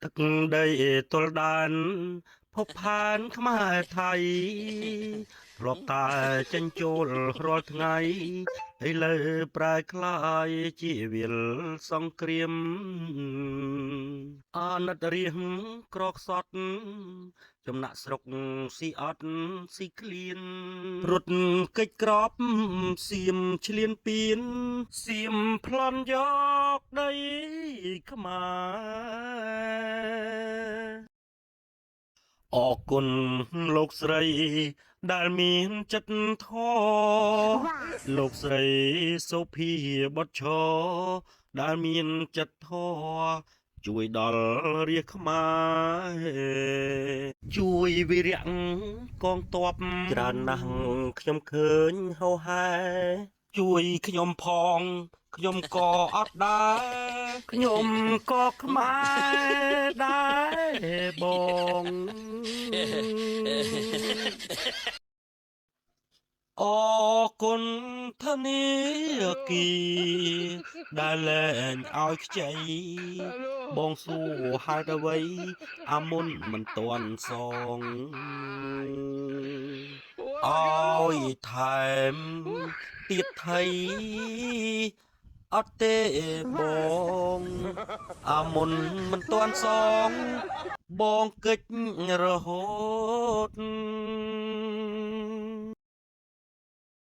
ទឹកដីទល់ដែនភពផានខ្មែរថៃធ្លាប់តែចិញ្ចូលរាល់ថ្ងៃឥឡូវប្រែក្លាយជាវិលសង្គ្រាមអាណិតរៀងក្រខ្សត់ចំណាក់ស្រុកស៊ីអត់ស៊ីក្លៀនរត់កិច្ចក្របសៀមឆ្លៀនពៀនសៀមប្លន់យកដីខ្មែរអរគុណលោកស្រីដែលមានចិត្តធម៌លោកស្រីសុភីបុត្រឈរដែលមានចិត្តធម៌ជួយដល់រាជខ្មែរជួយវិរៈកងទ័ពច្រើនណាស់ខ្ញុំឃើញហោហែជួយខ្ញុំផងខ្ញុំក៏អត់ដែរខ្ញុំក៏ខ្មែរដែរបងអរគុណធនីគីដែលលែងឲ្យខ្ចីបងសួរហេតុអ្វីអាមុនមិនទាន់សងអើយថែមទៀតថៃអត់ទេបងអាមុនមិនទាន់សងបងកិច្ចរហូត